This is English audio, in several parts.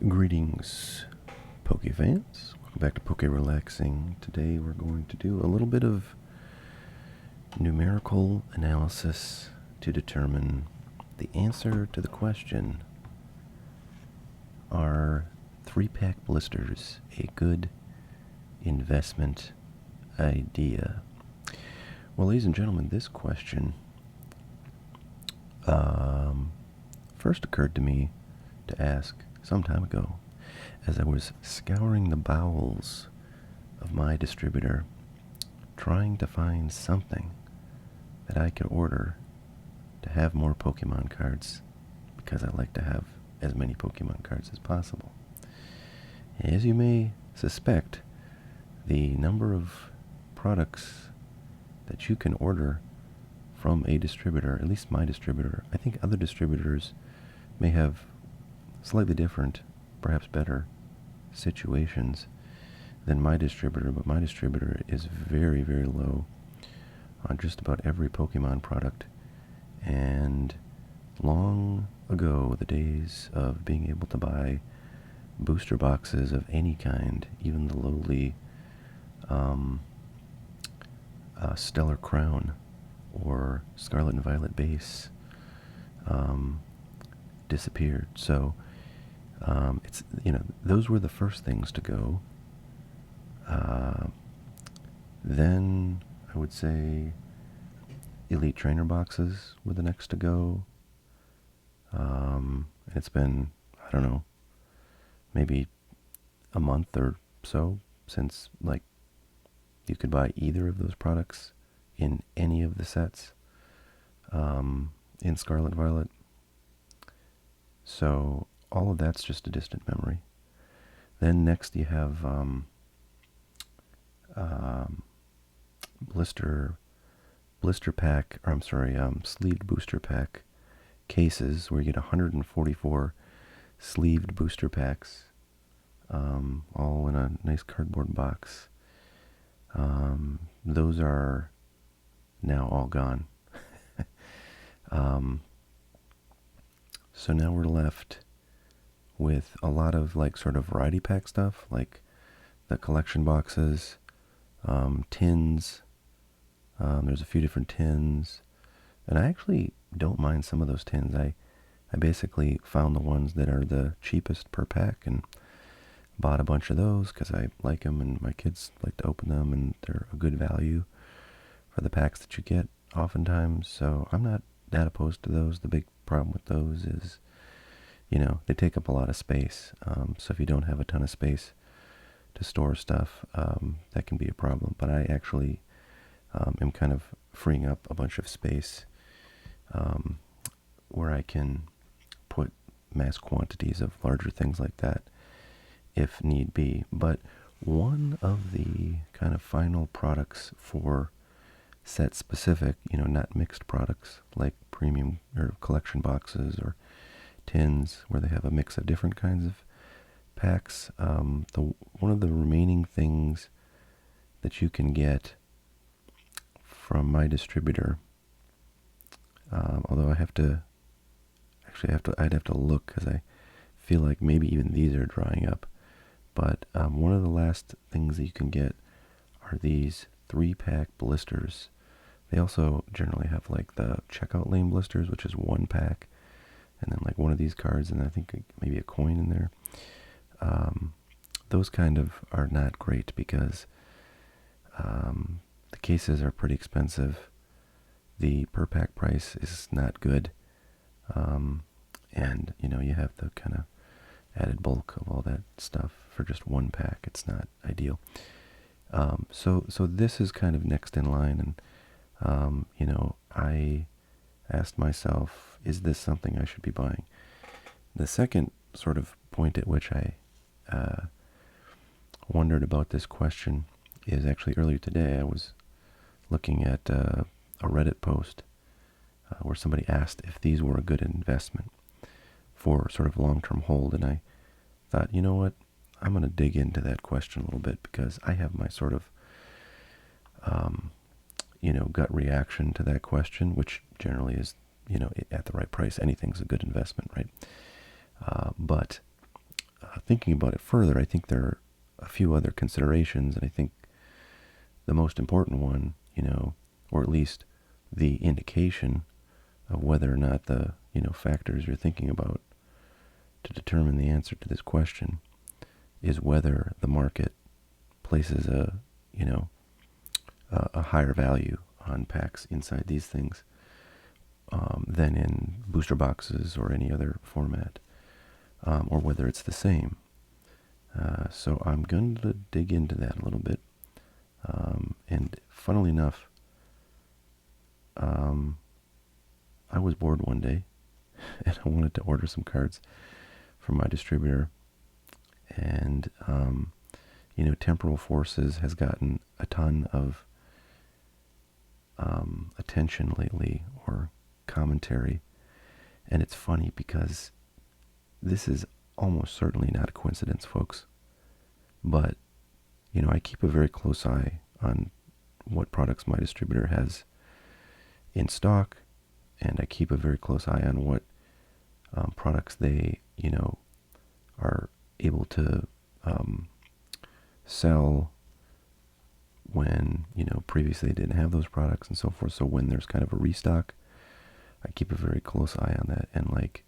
Greetings, Poke fans. Welcome back to Poke Relaxing. Today we're going to do a little bit of numerical analysis to determine the answer to the question: are 3-pack blisters a good investment idea? Well, ladies and gentlemen, this question first occurred to me to ask some time ago as I was scouring the bowels of my distributor, trying to find something that I could order to have more Pokemon cards, because I like to have as many Pokemon cards as possible. As you may suspect, the number of products that you can order from a distributor, at least my distributor, I think other distributors may have slightly different, perhaps better situations than my distributor, but my distributor is very, very low on just about every Pokemon product. And long ago, the days of being able to buy booster boxes of any kind, even the lowly Stellar Crown or Scarlet and Violet base, disappeared. So it's, those were the first things to go. Then I would say Elite Trainer boxes were the next to go. It's been, I don't know, maybe a month or so since, like, you could buy either of those products in any of the sets in Scarlet Violet. So all of that's just a distant memory. Then next you have blister pack, or I'm sorry, sleeved booster pack cases, where you get 144 sleeved booster packs, all in a nice cardboard box. Those are now all gone. So now we're left with a lot of, like, sort of variety pack stuff, like the collection boxes, tins. There's a few different tins, and I actually don't mind some of those tins. I basically found the ones that are the cheapest per pack and bought a bunch of those because I like them and my kids like to open them, and they're a good value for the packs that you get oftentimes. So I'm not that opposed to those. The big problem with those is, they take up a lot of space. So if you don't have a ton of space to store stuff, that can be a problem. But I actually am kind of freeing up a bunch of space where I can put mass quantities of larger things like that if need be. But one of the kind of final products for set specific, not mixed products like premium or collection boxes or tins where they have a mix of different kinds of packs, one of the remaining things that you can get from my distributor, although I'd have to look because I feel like maybe even these are drying up. But one of the last things that you can get are these 3-pack blisters. They also generally have, like, the checkout lane blisters, which is 1 pack, and then like one of these cards, and I think maybe a coin in there. Those kind of are not great because the cases are pretty expensive. The per pack price is not good, and you have the kind of added bulk of all that stuff for just 1 pack. It's not ideal. So this is kind of next in line, and I asked myself, is this something I should be buying? The second sort of point at which I wondered about this question is actually earlier today. I was looking at a Reddit post where somebody asked if these were a good investment for sort of long-term hold, and I thought, you know what, I'm going to dig into that question a little bit because I have my sort of gut reaction to that question, which generally is, at the right price, anything's a good investment, right? But thinking about it further, I think there are a few other considerations, and I think the most important one, or at least the indication of whether or not the, factors you're thinking about to determine the answer to this question is whether the market places a higher value on packs inside these things than in booster boxes or any other format, or whether it's the same. So I'm going to dig into that a little bit. And funnily enough, I was bored one day and I wanted to order some cards from my distributor. And, Temporal Forces has gotten a ton of attention lately, or commentary. And it's funny because this is almost certainly not a coincidence, folks. But, I keep a very close eye on what products my distributor has in stock, and I keep a very close eye on what products they, are able to sell when, previously they didn't have those products and so forth. So when there's kind of a restock, I keep a very close eye on that. And like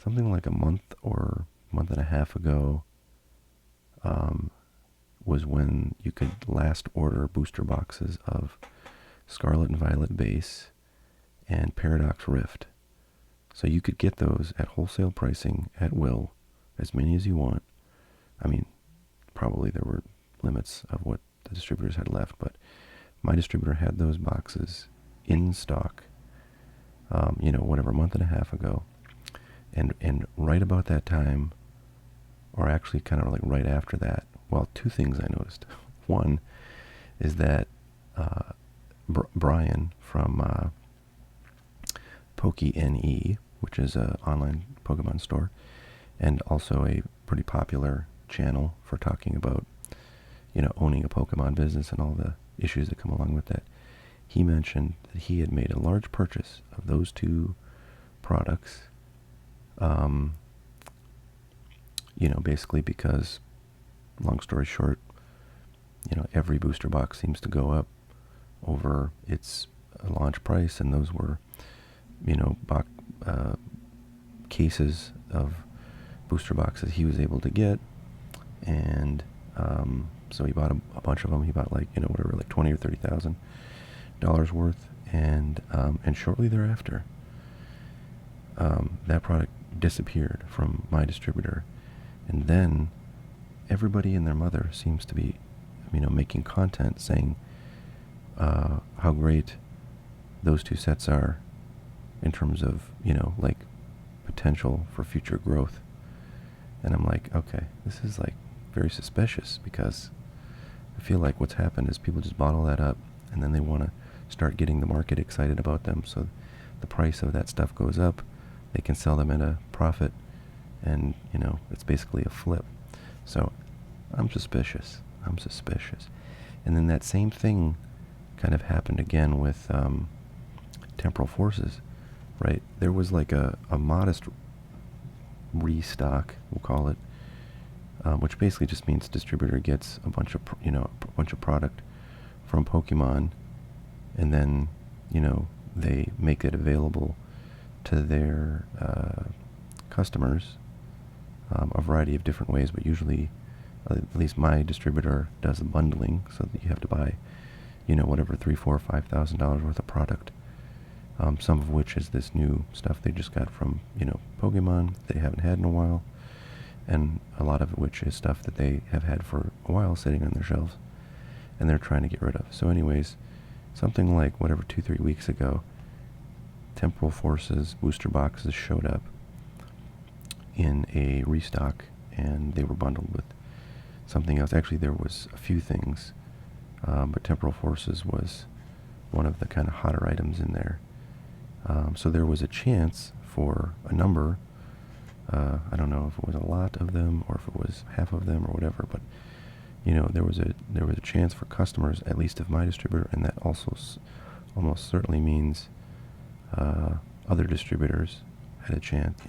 something like a month or month and a half ago was when you could last order booster boxes of Scarlet and Violet Base and Paradox Rift. So you could get those at wholesale pricing at will, as many as you want. I mean, probably there were limits of what the distributors had left, but my distributor had those boxes in stock, whatever, a month and a half ago. And right about that time, or actually kind of like right after that, well, two things I noticed. One is that Brian from PokeNE, which is an online Pokemon store, and also a pretty popular channel for talking about, owning a Pokemon business and all the issues that come along with that. He mentioned that he had made a large purchase of those two products, basically because, long story short, every booster box seems to go up over its launch price, and those were, cases of booster boxes he was able to get, and so he bought a bunch of them. He bought like $20,000 or $30,000 worth, and shortly thereafter, that product disappeared from my distributor, and then everybody and their mother seems to be, making content saying how great those two sets are in terms of, potential for future growth. And I'm like, okay, this is like very suspicious, because I feel like what's happened is people just bottle that up and then they want to start getting the market excited about them, so the price of that stuff goes up, they can sell them at a profit, and it's basically a flip. So I'm suspicious. And then that same thing kind of happened again with Temporal Forces, right? There was like a modest restock, we'll call it, which basically just means distributor gets a bunch of product from Pokemon, and then they make it available to their customers a variety of different ways, but usually, at least my distributor does the bundling, so that you have to buy, whatever, $3,000, $4,000, $5,000 worth of product. Some of which is this new stuff they just got from, Pokemon they haven't had in a while, and a lot of which is stuff that they have had for a while sitting on their shelves, and they're trying to get rid of. So anyways, something like, 2-3 weeks ago, Temporal Forces booster boxes showed up in a restock, and they were bundled with something else. Actually, there was a few things, but Temporal Forces was one of the kind of hotter items in there. So there was a chance for a number, I don't know if it was a lot of them or if it was half of them or whatever, but there was a chance for customers, at least of my distributor, and that also almost certainly means other distributors had a chance,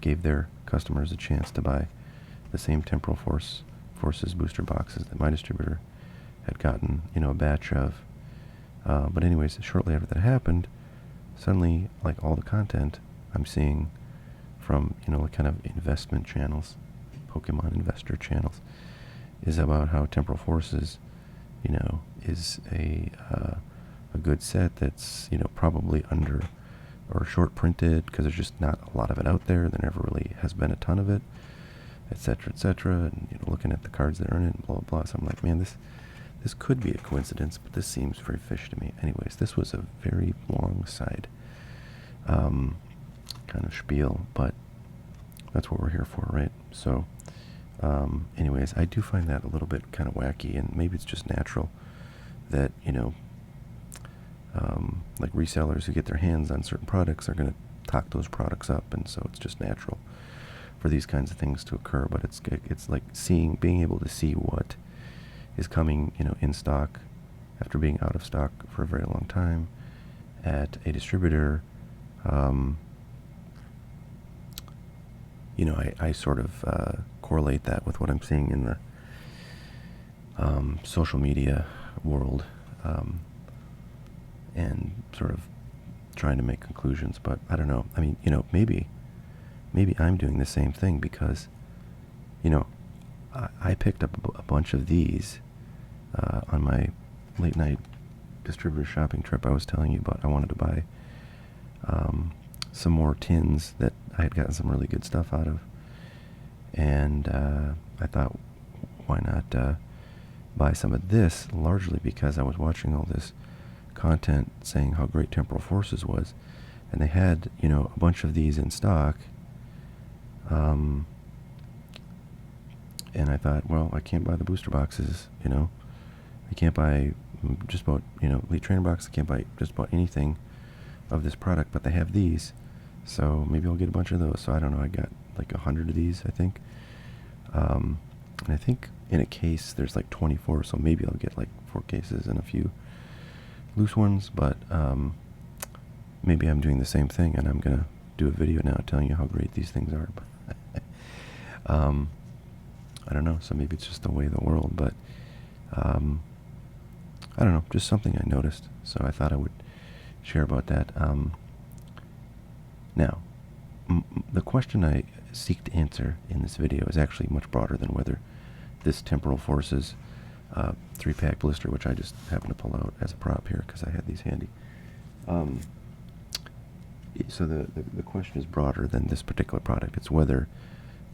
gave their customers a chance to buy the same temporal forces booster boxes that my distributor had gotten, a batch of. But anyways, shortly after that happened, suddenly, like, all the content I'm seeing from, kind of investment channels, Pokemon investor channels, is about how temporal forces, is a good set that's, probably under or short printed because there's just not a lot of it out there. There never really has been a ton of it, etc., etc. And looking at the cards that are in it, and blah blah blah. So I'm like, man, this could be a coincidence, but this seems very fishy to me. Anyways, this was a very long side kind of spiel, but that's what we're here for, right? So, anyways, I do find that a little bit kind of wacky, and maybe it's just natural that, like resellers who get their hands on certain products are going to talk those products up, and so it's just natural for these kinds of things to occur. But it's like being able to see what is coming, in stock after being out of stock for a very long time at a distributor. I sort of correlate that with what I'm seeing in the social media world, and sort of trying to make conclusions. But I don't know. I mean, maybe I'm doing the same thing because, I picked up a bunch of these on my late night distributor shopping trip I was telling you about. I wanted to buy some more tins that I had gotten some really good stuff out of, and I thought, why not buy some of this, largely because I was watching all this content saying how great Temporal Forces was, and they had, a bunch of these in stock, and I thought, well, I can't buy the booster boxes, I can't buy just about, Elite Trainer box, I can't buy just about anything of this product, but they have these, so maybe I'll get a bunch of those. So I don't know, I got like 100 of these, I think, and I think in a case there's like 24, so maybe I'll get like 4 cases and a few loose ones, but maybe I'm doing the same thing, and I'm gonna do a video now telling you how great these things are. I don't know, so maybe it's just the way of the world, but I don't know, just something I noticed, so I thought I would share about that. Now, the question I seek to answer in this video is actually much broader than whether this Temporal Forces 3-pack blister, which I just happened to pull out as a prop here because I had these handy. So the question is broader than this particular product. It's whether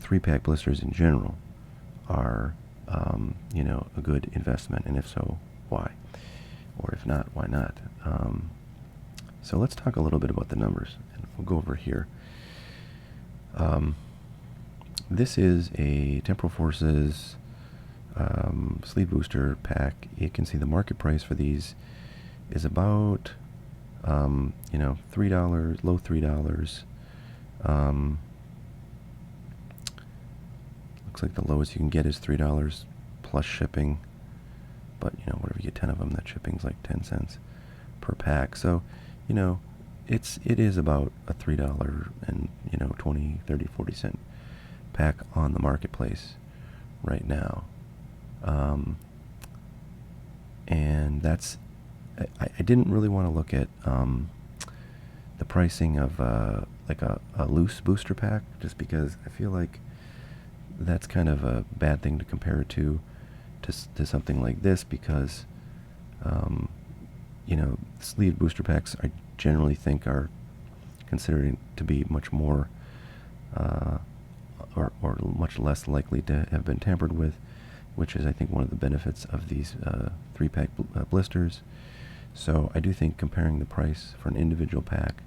3-pack blisters in general are, a good investment, and if so, why? Or if not, why not? So let's talk a little bit about the numbers, and we'll go over here. This is a Temporal Forces sleeve booster pack. You can see the market price for these is about, $3, low $3. Looks like the lowest you can get is $3 plus shipping, but whatever you get 10 of them, that shipping's like 10 cents per pack. So, it is about a $3 and 20, 30, 40 cent pack on the marketplace right now. And that's, I didn't really want to look at the pricing of like a loose booster pack, just because I feel like that's kind of a bad thing to compare it to something like this, because sleeve booster packs I generally think are considered to be much more or much less likely to have been tampered with, which is, I think, one of the benefits of these 3-pack blisters. So I do think comparing the price for an individual pack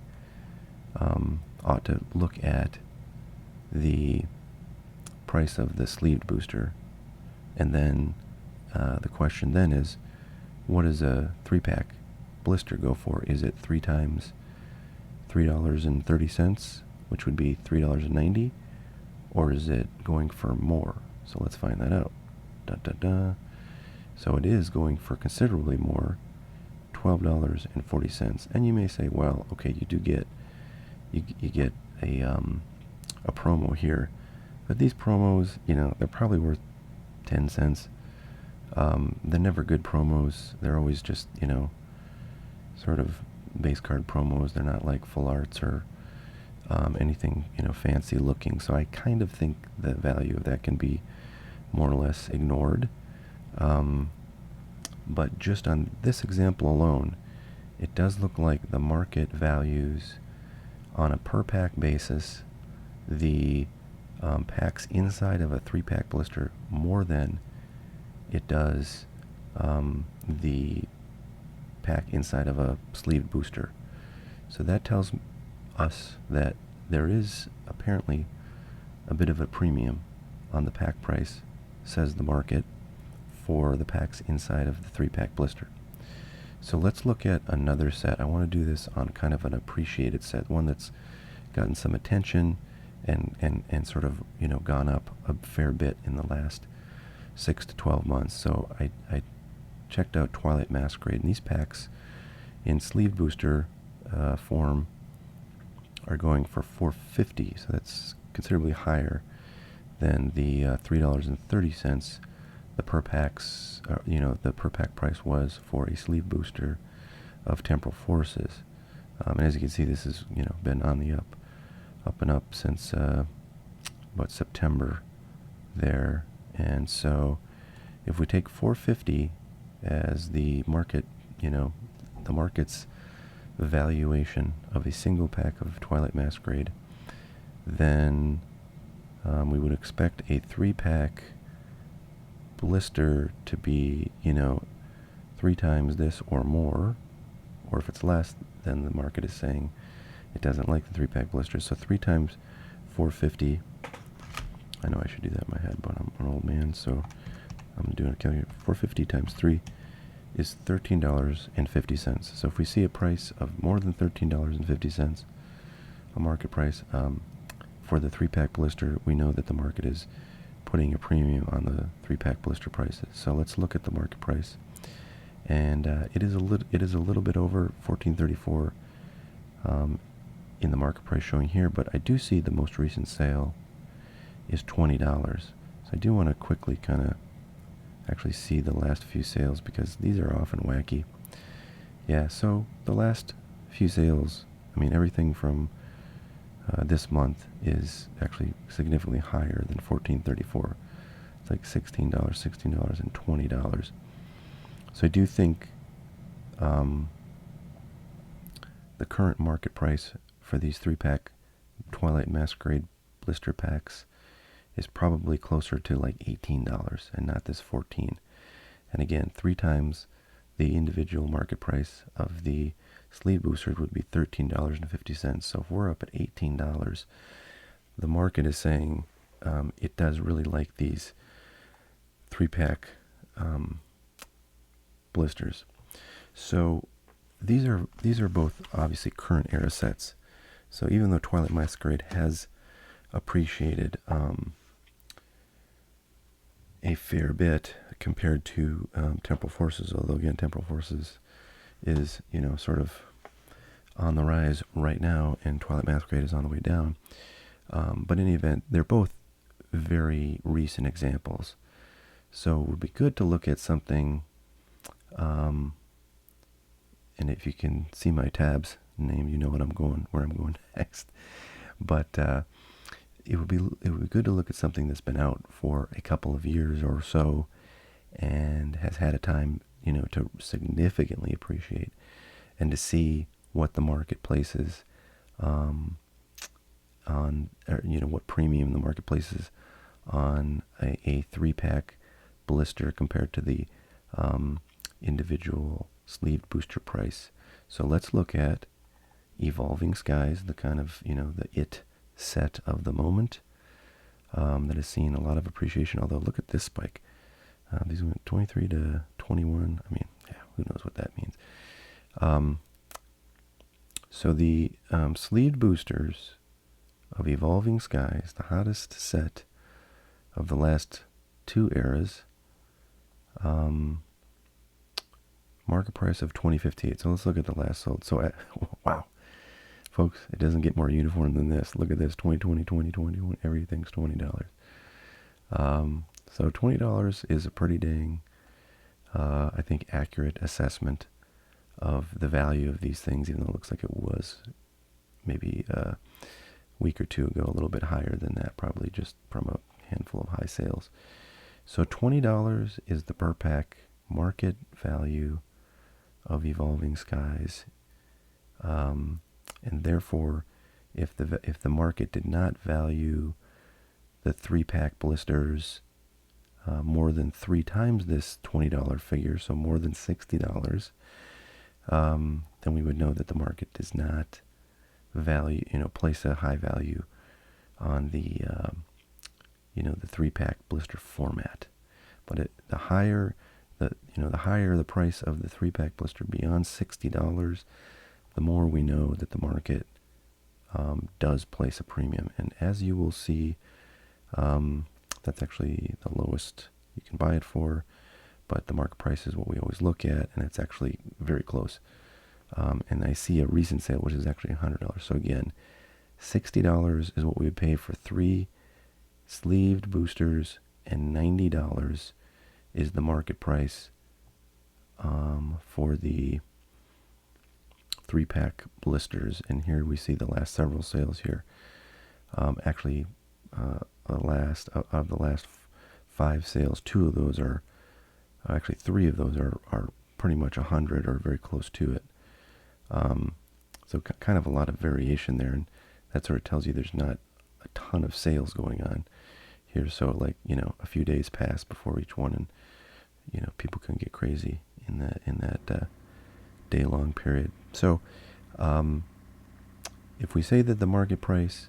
ought to look at the price of the sleeved booster, and then the question then is, what does a 3-pack blister go for? Is it 3 times $3.30, which would be $3.90, or is it going for more? So let's find that out. So it is going for considerably more, $12.40. And you may say, well, okay, you do get you get a promo here But these promos, they're probably worth 10 cents. They're never good promos. They're always just, sort of base card promos. They're not like full arts or anything, fancy looking. So I kind of think the value of that can be more or less ignored. But just on this example alone, it does look like the market values on a per pack basis the packs inside of a 3-pack blister more than it does the pack inside of a sleeved booster. So that tells us that there is apparently a bit of a premium on the pack price, says the market, for the packs inside of the 3-pack blister. So let's look at another set. I want to do this on kind of an appreciated set, one that's gotten some attention and sort of, gone up a fair bit in the last 6 to 12 months. So I checked out Twilight Masquerade, and these packs in sleeve booster form are going for $4.50, so that's considerably higher than the $3.30 the per packs, the per pack price was for a sleeve booster of Temporal Forces. And as you can see, this has been on the up and up since about September there. And so if we take $4.50 as the market, the market's valuation of a single pack of Twilight Masquerade, then we would expect a 3-pack blister to be, 3 times this or more, or if it's less, then the market is saying it doesn't like the 3-pack blisters. So 3 times $4.50. I know I should do that in my head, but I'm an old man, so I'm doing a calculator. $4.50 times 3 is $13.50. So if we see a price of more than $13.50, a market price for the 3-pack blister, we know that the market is putting a premium on the 3-pack blister prices. So let's look at the market price, and it is a little bit over $14.34 in the market price showing here, but I do see the most recent sale is $20. So I do want to quickly kind of actually see the last few sales, because these are often wacky. Yeah, so the last few sales, everything from this month is actually significantly higher than $14.34. It's like $16, $16, and $20. So I do think the current market price for these 3-pack Twilight Masquerade blister packs is probably closer to like $18 and not this $14. And again, 3 times the individual market price of the sleeve boosters would be $13.50. So if we're up at $18, the market is saying it does really like these 3-pack blisters. So these are both obviously current era sets. So even though Twilight Masquerade has appreciated a fair bit compared to Temporal Forces, although again Temporal Forces is sort of on the rise right now, and Twilight Masquerade is on the way down. But in any event, they're both very recent examples. So it would be good to look at something, and if you can see my tabs name, you know where I'm going next. But it would be good to look at something that's been out for a couple of years or so, and has had a time, to significantly appreciate, and to see what the market places on, or, what premium the market places on a 3-pack blister compared to the individual sleeved booster price. So let's look at Evolving Skies, the kind of, the it set of the moment that has seen a lot of appreciation. Although look at this spike. These went 23 to 21. Who knows what that means. So the sleeved boosters of Evolving Skies, the hottest set of the last 2 eras, market price of $20.58. So let's look at the last sold. So wow, folks, it doesn't get more uniform than this. Look at this: 2020, 2021, everything's $20. So $20 is a pretty dang, I think, accurate assessment of the value of these things, even though it looks like it was maybe a week or two ago a little bit higher than that, probably just from a handful of high sales. So $20 is the per pack market value of Evolving Skies, and therefore, if the market did not value the 3-pack blisters more than 3 times this $20 figure, so more than $60, then we would know that the market does not value, place a high value on the, the 3-pack blister format. But the higher the price of the 3-pack blister beyond $60, the more we know that the market does place a premium. And as you will see, that's actually the lowest you can buy it for, but the market price is what we always look at, and it's actually very close. And I see a recent sale, which is actually $100. So again, $60 is what we would pay for 3 sleeved boosters, and $90 is the market price for the 3-pack blisters. And here we see the last several sales here. Actually, the last 5 sales, 2 of those are, actually 3 of those are pretty much 100 or very close to it. So kind of a lot of variation there, and that sort of tells you there's not a ton of sales going on here. So like, a few days pass before each one, and people can get crazy in that day-long period. So if we say that the market price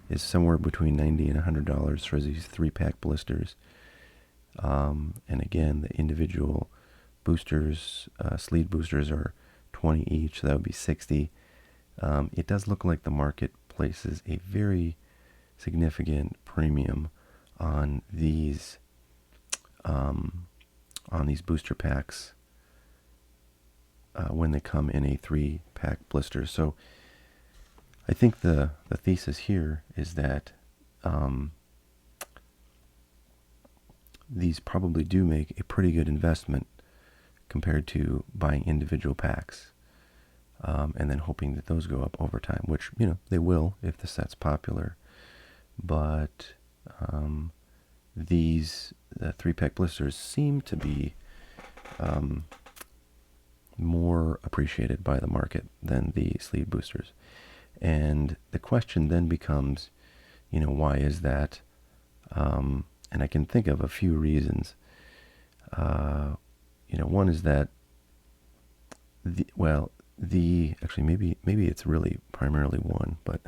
is somewhere between $90 and $100 for these 3-pack blisters, and again, the individual boosters, sleeve boosters, are 20 each, so that would be 60. It does look like the market places a very significant premium on these booster packs when they come in a 3-pack blister. So I think the thesis here is that these probably do make a pretty good investment compared to buying individual packs, and then hoping that those go up over time, which, they will if the set's popular. But these 3-pack blisters seem to be more appreciated by the market than the sleeve boosters. And the question then becomes, why is that? And I can think of a few reasons. One is that actually maybe it's really primarily one, but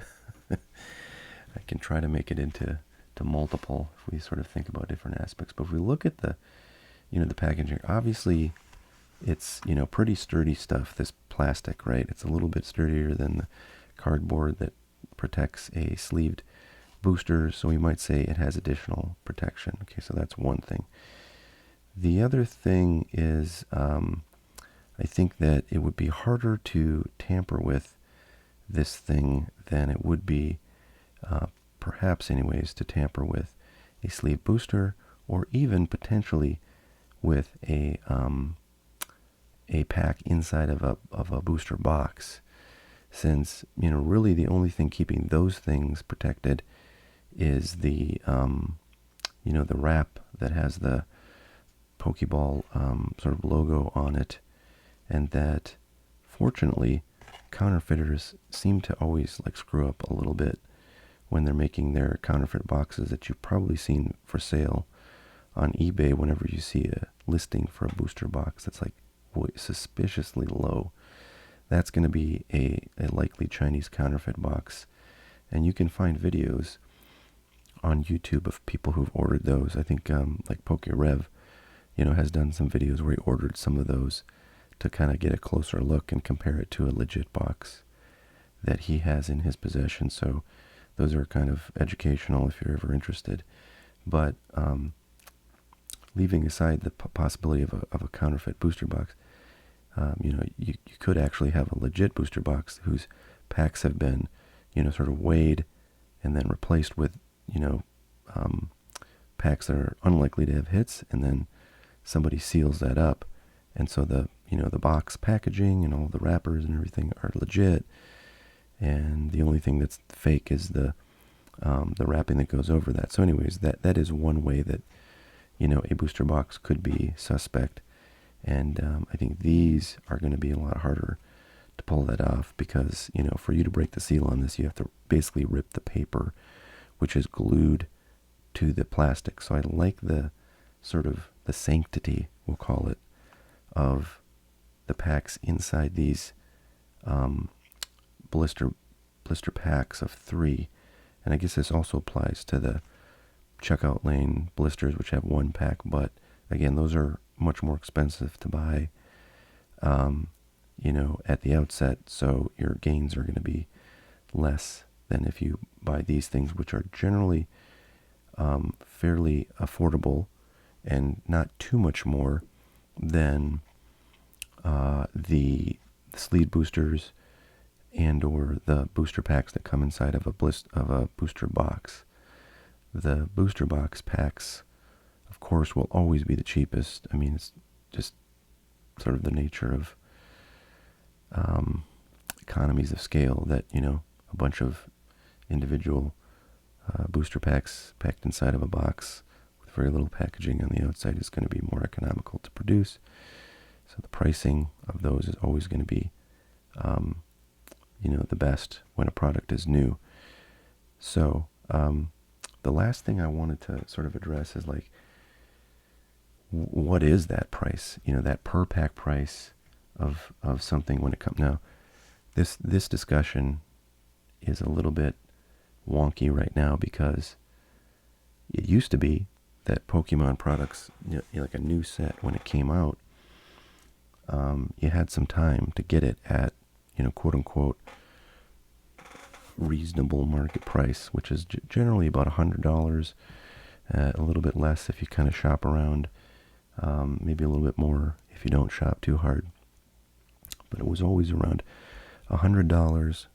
I can try to make it into multiple if we sort of think about different aspects. But if we look at the packaging, obviously it's, pretty sturdy stuff, this plastic, right? It's a little bit sturdier than the cardboard that protects a sleeved booster, so we might say it has additional protection. Okay, so that's one thing. The other thing is, I think that it would be harder to tamper with this thing than it would be, perhaps anyways, to tamper with a sleeve booster, or even potentially with a pack inside of a booster box, since really the only thing keeping those things protected is the the wrap that has the Pokeball sort of logo on it, and that fortunately counterfeiters seem to always screw up a little bit when they're making their counterfeit boxes that you've probably seen for sale on eBay. Whenever you see a listing for a booster box that's suspiciously low, that's going to be a likely Chinese counterfeit box. And you can find videos on YouTube of people who've ordered those. I think PokeRev, has done some videos where he ordered some of those to kind of get a closer look and compare it to a legit box that he has in his possession. So those are kind of educational if you're ever interested. But leaving aside the possibility of a counterfeit booster box, you could actually have a legit booster box whose packs have been, sort of weighed and then replaced with, packs that are unlikely to have hits, and then somebody seals that up, and so the the box packaging and all the wrappers and everything are legit, and the only thing that's fake is the wrapping that goes over that. So anyways, that is one way that a booster box could be suspect, and I think these are going to be a lot harder to pull that off, because for you to break the seal on this, you have to basically rip the paper, which is glued to the plastic. So I like the sort of the sanctity, we'll call it, of the packs inside these blister packs of 3. And I guess this also applies to the checkout lane blisters, which have 1 pack, but again, those are much more expensive to buy at the outset, so your gains are going to be less than if you buy these things, which are generally fairly affordable and not too much more than the sleeve boosters and or the booster packs that come inside of a booster box. The booster box packs, of course, will always be the cheapest. I mean, it's just sort of the nature of economies of scale that, a bunch of individual booster packs packed inside of a box with very little packaging on the outside is going to be more economical to produce. So the pricing of those is always going to be, the best when a product is new. So the last thing I wanted to sort of address is like, what is that price? That per pack price of something when it comes. Now, this discussion is a little bit wonky right now, because it used to be that Pokemon products, like a new set when it came out, you had some time to get it at, quote unquote, reasonable market price, which is generally about $100, a little bit less if you kind of shop around, maybe a little bit more if you don't shop too hard. But it was always around $100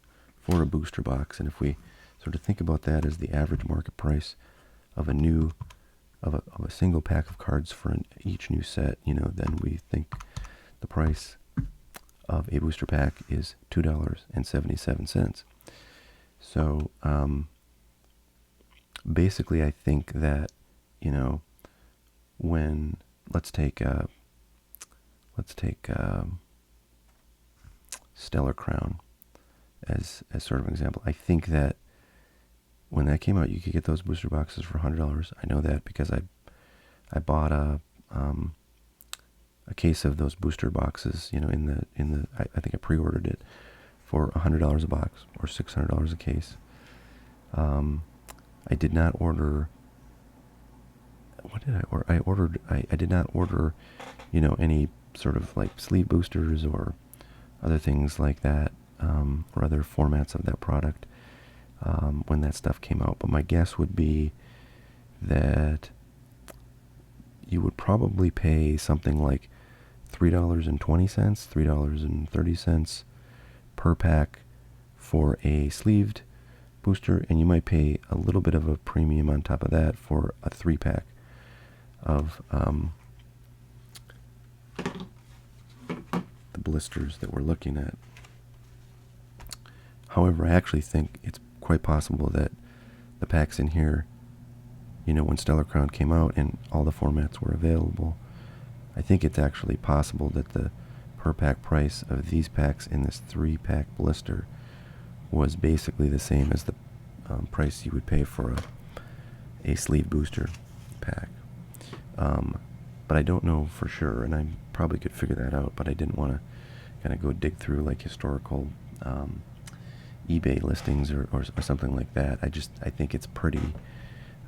for a booster box, and if we sort of think about that as the average market price of a single pack of cards for each new set, then we think the price of a booster pack is $2.77. So basically, I think that when let's take Stellar Crown as sort of an example. I think that when that came out, you could get those booster boxes for $100. I know that because I bought a case of those booster boxes, I think I pre-ordered it for $100 a box or $600 a case. I did not order. What did I order? I did not order, any sort of like sleeve boosters or other things like that, or other formats of that product when that stuff came out. But my guess would be that you would probably pay something like $3.20, $3.30 per pack for a sleeved booster, and you might pay a little bit of a premium on top of that for a 3-pack of the blisters that we're looking at. However, I actually think it's quite possible that the packs in here, when Stellar Crown came out and all the formats were available, I think it's actually possible that the per pack price of these packs in this 3-pack blister was basically the same as the price you would pay for a sleeve booster pack. But I don't know for sure, and I probably could figure that out, but I didn't want to kind of go dig through like historical eBay listings or something like that. I think it's pretty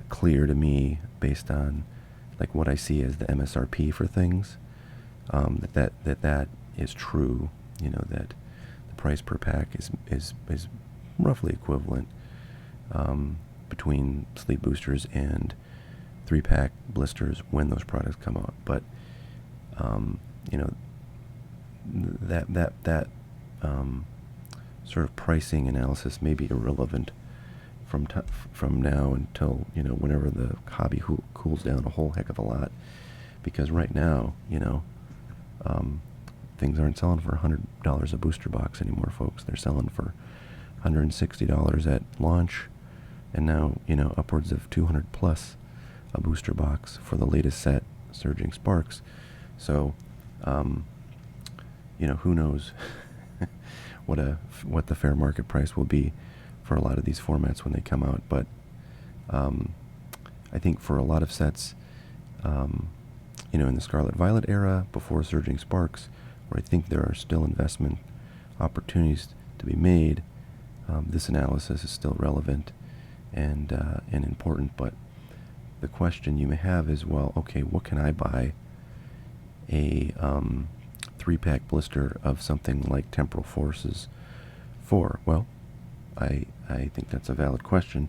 clear to me, based on like what I see as the MSRP for things, that is true. That the price per pack is roughly equivalent between sleeve boosters and 3-pack blisters when those products come out. But that sort of pricing analysis may be irrelevant from now until, whenever the hobby cools down a whole heck of a lot. Because right now, things aren't selling for $100 a booster box anymore, folks. They're selling for $160 at launch, and now, upwards of 200 plus a booster box for the latest set, Surging Sparks. So, who knows what the fair market price will be for a lot of these formats when they come out. But I think for a lot of sets, in the Scarlet Violet era, before Surging Sparks, where I think there are still investment opportunities to be made, this analysis is still relevant and important. But the question you may have is, well, okay, what can I buy a 3-pack blister of something like Temporal Forces for? Well, I think that's a valid question,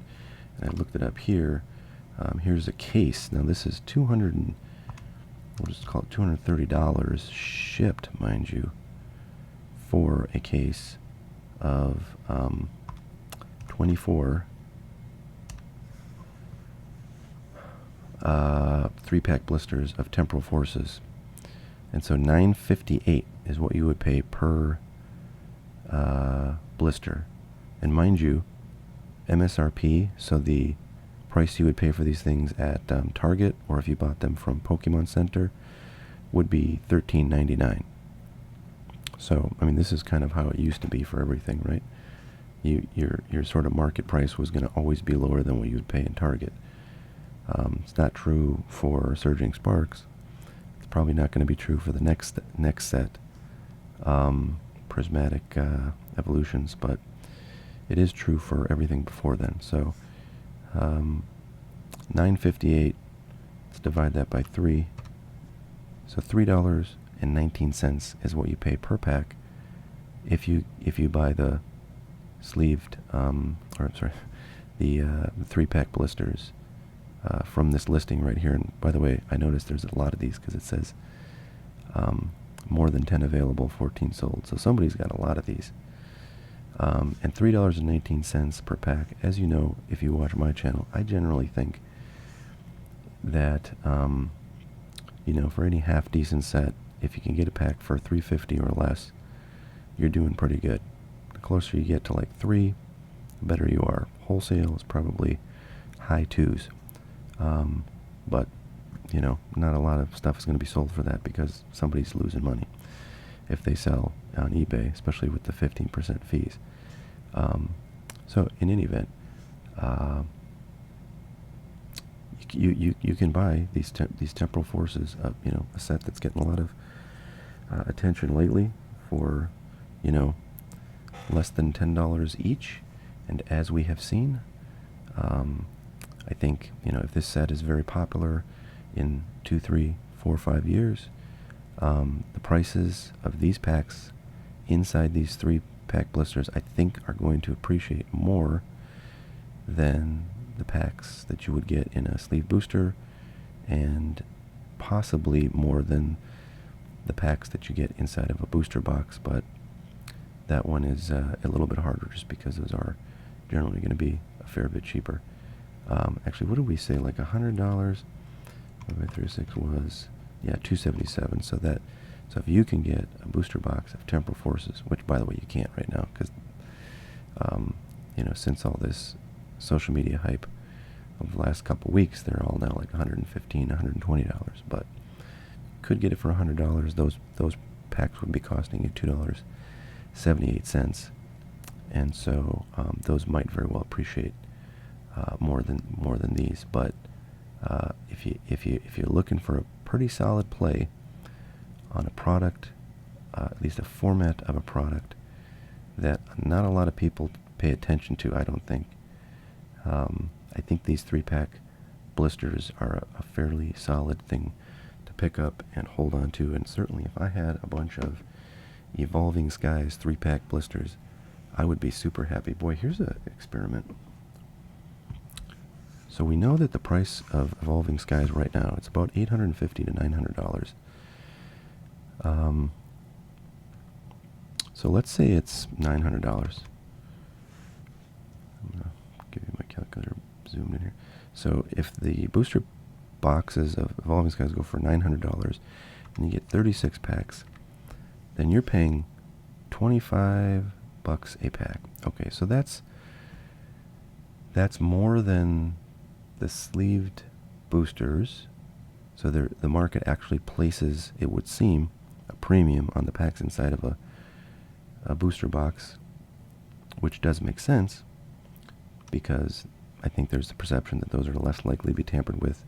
and I looked it up here. Here's a case. Now this is we'll just call it $230 shipped, mind you, for a case of 24 3-pack blisters of Temporal Forces. And so $9.58 is what you would pay per blister. And mind you, MSRP, so the price you would pay for these things at Target, or if you bought them from Pokemon Center, would be $13.99. So, I mean, this is kind of how it used to be for everything, right? Your sort of market price was going to always be lower than what you would pay in Target. It's not true for Surging Sparks. It's probably not going to be true for the next set, Prismatic Evolutions, but it is true for everything before then. So, $9.58. Let's divide that by 3. So $3.19 is what you pay per pack if you buy the sleeved, the 3-pack blisters from this listing right here. And by the way, I noticed there's a lot of these because it says more than 10 available, 14 sold. So somebody's got a lot of these. And $3.19 per pack. As you know, if you watch my channel, I generally think that, for any half-decent set, if you can get a pack for $3.50 or less, you're doing pretty good. The closer you get to like 3, the better you are. Wholesale is probably high 2s. But, not a lot of stuff is going to be sold for that because somebody's losing money if they sell on eBay, especially with the 15% fees. So in any event, you can buy these Temporal Forces, a set that's getting a lot of attention lately for, less than $10 each. And as we have seen, I think, if this set is very popular in 2, 3, 4, 5 years, the prices of these packs inside these 3-pack blisters, I think, are going to appreciate more than the packs that you would get in a sleeve booster, and possibly more than the packs that you get inside of a booster box. But that one is a little bit harder just because those are generally going to be a fair bit cheaper. Actually, what did we say? Like $100 by 36 was, yeah, $277. So if you can get a booster box of Temporal Forces, which by the way you can't right now because since all this social media hype of the last couple weeks, they're all now like $115, $120. But could get it for $100. Those packs would be costing you $2.78, and so those might very well appreciate more than these. But if you're looking for a pretty solid play on a product, at least a format of a product that not a lot of people pay attention to, I don't think. I think these 3-pack blisters are a fairly solid thing to pick up and hold on to. And certainly if I had a bunch of Evolving Skies 3-pack blisters, I would be super happy. Boy, here's an experiment. So we know that the price of Evolving Skies right now, it's about $850 to $900. So let's say it's $900. I'm going to give you my zoomed in here. So if the booster boxes of Evolving Skies go for $900 and you get 36 packs, then you're paying $25 a pack. Okay, so that's more than the sleeved boosters. So the market actually places, it would seem, a premium on the packs inside of a booster box, which does make sense because I think there's the perception that those are less likely to be tampered with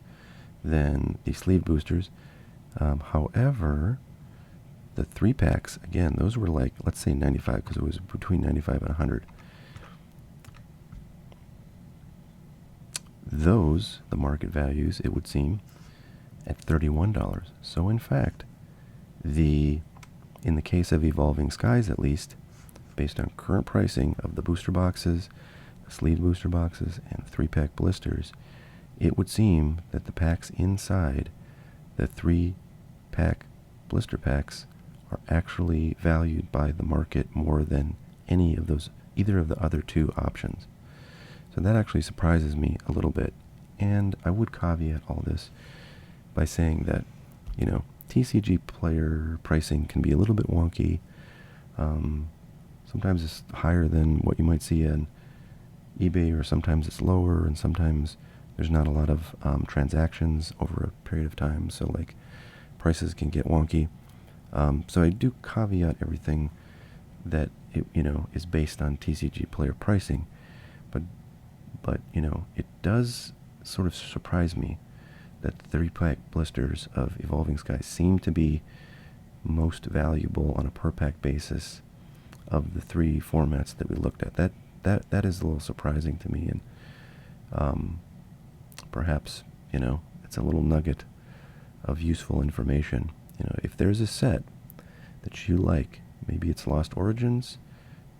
than the sleeve boosters. However, the 3-packs, again, those were like, let's say 95, because it was between 95 and 100. Those, the market values, it would seem, at $31. So in fact, in the case of Evolving Skies at least, based on current pricing of the booster boxes, sleeve booster boxes, and 3-pack blisters, it would seem that the packs inside the 3-pack blister packs are actually valued by the market more than either of the other two options. So that actually surprises me a little bit. And I would caveat all this by saying that, TCG player pricing can be a little bit wonky. Sometimes it's higher than what you might see on eBay, or sometimes it's lower, and sometimes there's not a lot of transactions over a period of time, so like prices can get wonky. So I do caveat everything that is based on TCG player pricing, but it does sort of surprise me that the 3-pack blisters of Evolving Skies seem to be most valuable on a per-pack basis of the 3 formats that we looked at. That is a little surprising to me, and perhaps it's a little nugget of useful information. If there's a set that you like, maybe it's Lost Origins,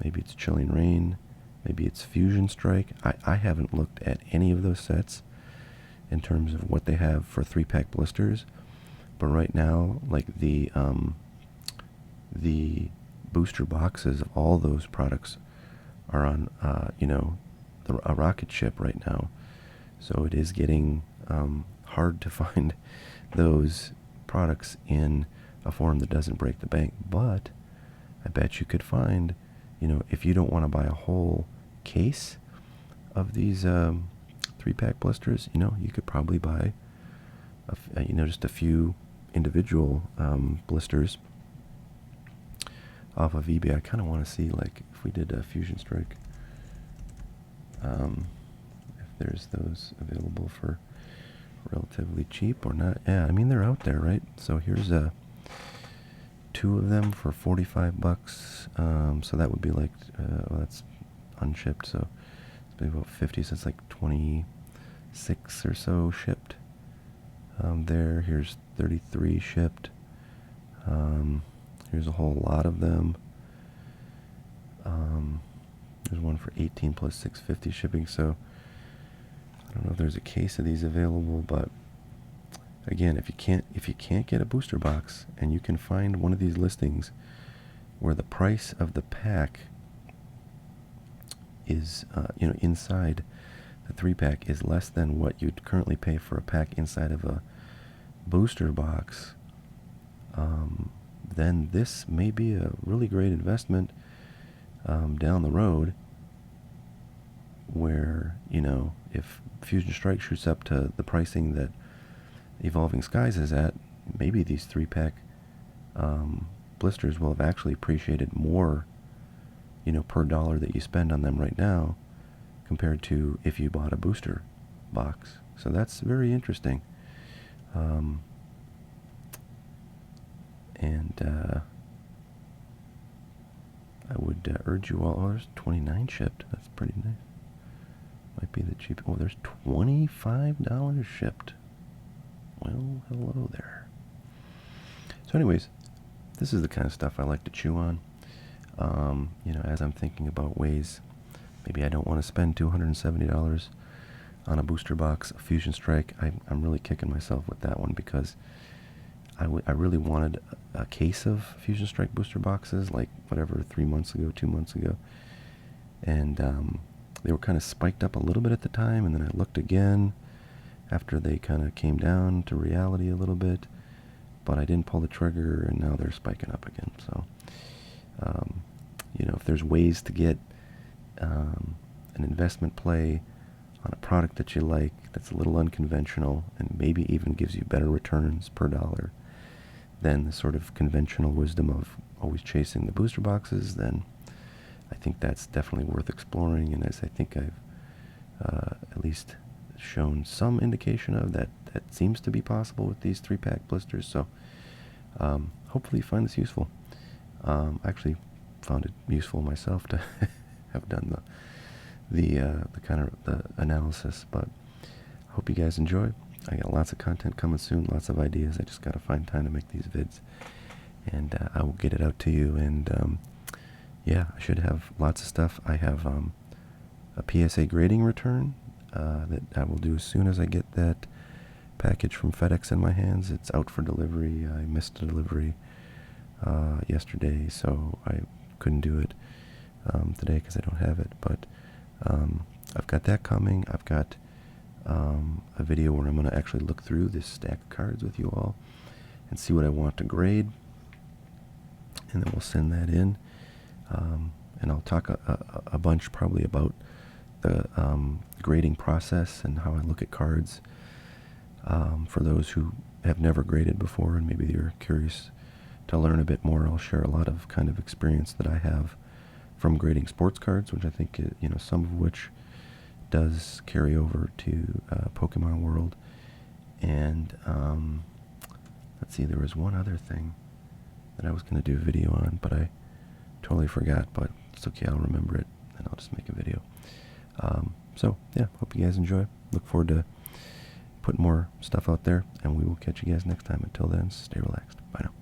maybe it's Chilling Reign, maybe it's Fusion Strike. I haven't looked at any of those sets in terms of what they have for 3-pack blisters, but right now, like the booster boxes of all those products are on a rocket ship right now, so it is getting hard to find those products in a form that doesn't break the bank. But I bet you could find, if you don't want to buy a whole case of these 3-pack blisters, you could probably buy just a few individual blisters off of eBay. I kind of want to see, like, if we did a Fusion Strike, if there's those available for relatively cheap or not. Yeah, I mean, they're out there, right? So here's 2 of them for $45. So that would be like, well, that's unshipped, so it's maybe about 50, so it's like 26 or so shipped. Here's 33 shipped. Here's a whole lot of them. There's one for 18 plus 650 shipping, so I don't know if there's a case of these available, but again, if you can't get a booster box and you can find one of these listings where the price of the pack is inside the 3-pack is less than what you'd currently pay for a pack inside of a booster box, then this may be a really great investment down the road, where if Fusion Strike shoots up to the pricing that Evolving Skies is at, maybe these 3-pack blisters will have actually appreciated more per dollar that you spend on them right now compared to if you bought a booster box. So that's very interesting. And I would urge you all. Oh, there's 29 shipped. That's pretty nice. Might be the cheap. Oh, there's $25 shipped. Well, hello there. So anyways, this is the kind of stuff I like to chew on. As I'm thinking about ways, maybe I don't want to spend $270 on a booster box of Fusion Strike. I'm really kicking myself with that one, because I really wanted a case of Fusion Strike booster boxes, like whatever, 3 months ago, 2 months ago. And they were kind of spiked up a little bit at the time, and then I looked again after they kind of came down to reality a little bit, but I didn't pull the trigger, and now they're spiking up again. So, if there's ways to get an investment play on a product that you like that's a little unconventional and maybe even gives you better returns per dollar than the sort of conventional wisdom of always chasing the booster boxes, then I think that's definitely worth exploring. And as I think I've at least shown some indication of, that seems to be possible with these 3-pack blisters. So hopefully you find this useful. I actually found it useful myself to have done the kind of the analysis, but I hope you guys enjoy. I got lots of content coming soon, lots of ideas. I just got to find time to make these vids, and I will get it out to you. And yeah, I should have lots of stuff. I have a PSA grading return that I will do as soon as I get that package from FedEx in my hands. It's out for delivery. I missed a delivery yesterday, so I couldn't do it today because I don't have it. But I've got that coming. I've got a video where I'm going to actually look through this stack of cards with you all and see what I want to grade, and then we'll send that in. And I'll talk a bunch probably about the grading process and how I look at cards for those who have never graded before and maybe they're curious to learn a bit more. I'll share a lot of kind of experience that I have from grading sports cards, which I think, some of which does carry over to Pokemon World. And let's see, there was one other thing that I was going to do a video on, but I totally forgot. But it's okay, I'll remember it, and I'll just make a video. So, yeah, hope you guys enjoy. Look forward to putting more stuff out there, and we will catch you guys next time. Until then, stay relaxed. Bye now.